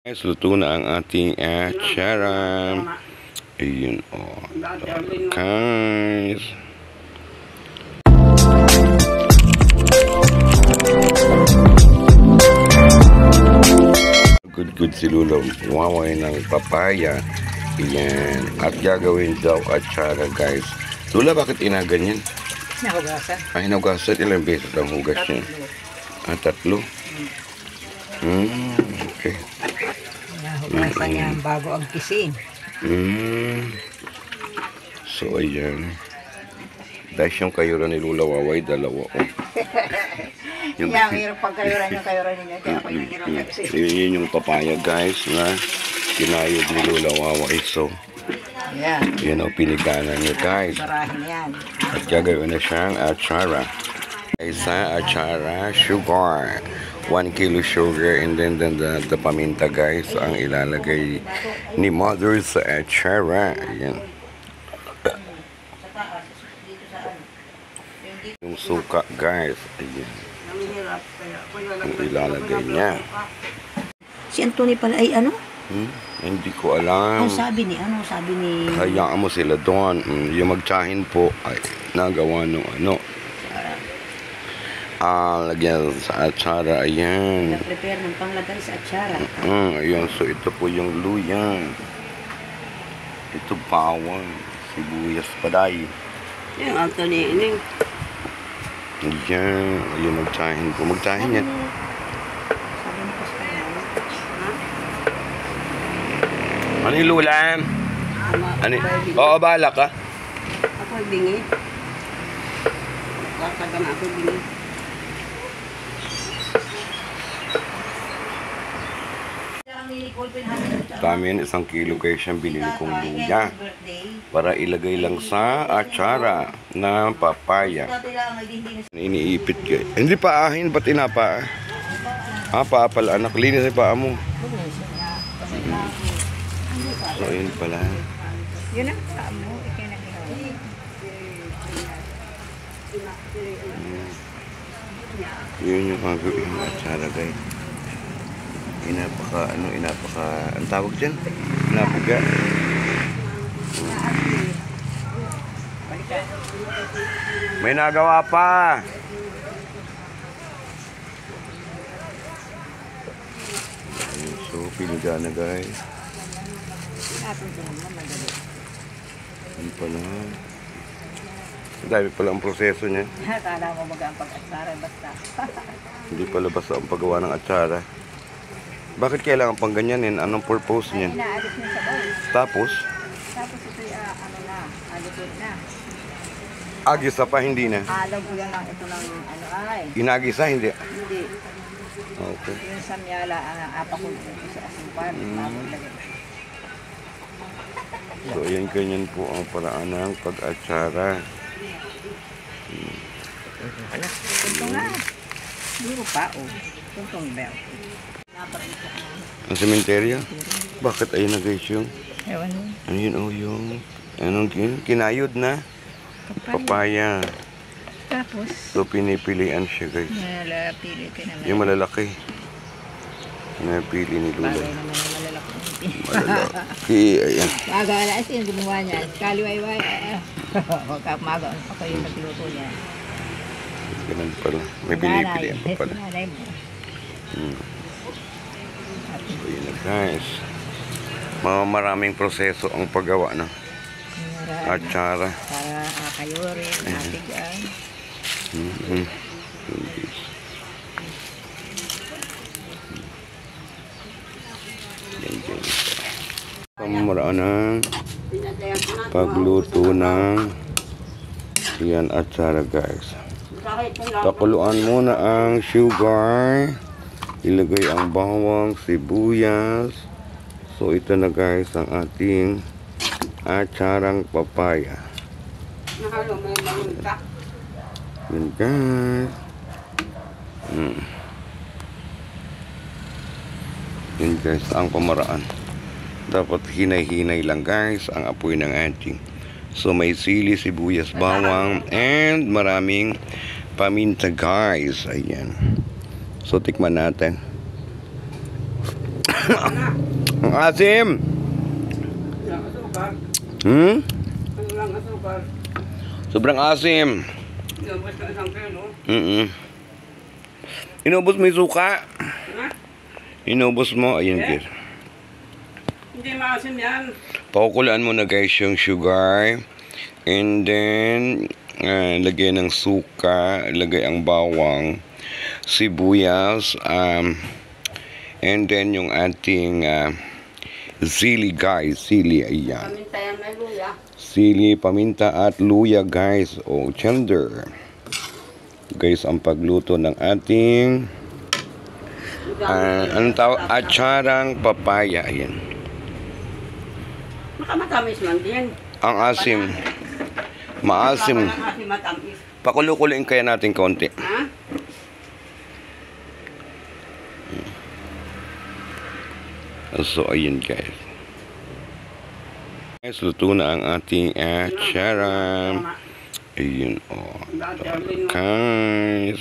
Guys, luto na ang ating atsara. Ayun, oh. Guys. Good si Lula. Waway ng papaya. Ayan. At gagawin daw atsara, guys. Lula, bakit inaganyan? Hinahugasan. Hinahugasan. Ilang beses ang hugas niya? Tatlo. Okay. Hinahugasan niya bago ang kising. So, ayan. Dahil siyang kayura ni Lula Waway, dalawa. Yung hirap pagkayuran yung kayuran niya. Kaya ako yung hirap kasi. Yun yung papaya, guys, na kinayod ni Lula Waway. So, yan ang pinigana niya, guys. Sarahin yan. At gagawin na siyang atsara. Isa atsara, sugar. 1 kilo sugar and then the paminta, guys, ang ilalagay ni mother sa atsara. Ayan. Yung suka, guys. Ayan. Ang ilalagay niya. Si Anthony pala ay ano? Hindi ko alam. Ang sabi ni Hayaan mo sila doon. Yung magtsahin po ay nagawa nung ano. Lagyan sa atsara. Ayan. Prepare ng panglagay sa atsara. Ayan. So, ito po yung luya. Ito bawang. Sibuyas paday. Yung Anthony, ining. Ayan. Ayun, magtsahin po. Magtsahin yan. Sabi ni Pascal, Ano yung lula? Ano? Oo, bahala ka. Ako ay bingi. Kataga na ako bingi. Dami yan, 1 kilo guys yung binili kong luya para ilagay lang sa atsara na papaya. Iniipit kayo. Hindi paahin, ba't inapa? Paa pala anak, linis yung paa mo. So yun pala. Yun ang paa mo, ikinaginawa. Yun yung gagawin ng atsara guys. Ang tawag dyan? Inapuga. May nagawa pa. So, piniga na guys. Ano pala? Dahil pala ang proseso niya. Kala mo magaan pag-atsara, basta. Hindi pala basta ang paggawa ng atsara. Bakit kailangan pang ganyanin? Anong purpose niyan? Inaalis niya sa bowl. Tapos? Tapos ito'y alipin na. Agisa pa, hindi na. Alaguyan lang ito ng ay. Inagisa, hindi. Hindi. Okay. Yung samyala, apakul sa asumpan. So, ayan ganyan po ang paraan ng pag-atsara. Tuntong nga. Hindi ko pa, Tuntong bell. Ang sementeryo? Bakit ayun na guys yung? Ewan mo. Ayun yung anong kinayod na? Papaya. Tapos? So, pinipilian siya guys. Malapili ka naman. Yung malalaki. Napili ni Lula. Bagay naman yung malalaki. Malalaki. Ayan. Magala kasi yung gumawa niya. Kaliwayway. Huwag ka magaon pa kayo nagluto niya. Ganun pala. May pinipilian pa pala. Nanay mo. So, yun na guys. Maraming proseso ang paggawa na atsara. Para kayurin, matigan. Pamaraan ng pagluto ng yan atsara guys. Pakuluan muna ang sugar. Ilagay ang bawang, sibuyas. So ito na guys ang ating atsarang papaya. Yan guys. Yan guys ang pamaraan. Dapat hinay-hinay lang guys ang apoy ng ating. So may sili, sibuyas, bawang, and maraming paminta guys. Ayan. So tikman natin. Ang asim. Ang asukal. Hmm? Ang lang asukal. Sobrang asim. Inubos ka isang kilo. Inubos mo yung suka. Ha? Inubos mo. Ayan, Eh? guys. Hindi maasim yan. Pakukulaan mo na guys yung sugar. And then, lagyan ng suka. Lagay ang bawang. Sibuyas. And then yung ating sili guys. Sili, ayan. Paminta yan may luya. Sili, paminta at luya guys. O, tender. Guys, ang pagluto ng ating anong tawag? Atsarang papaya. Ayan. Makamatamis man din. Ang asim. Maasim. Ang asim matamis. Pakulukuloyin kaya natin konti. Ha? So, ayun guys. Guys, luto na ang ating atsara. Ayun, oh. Guys.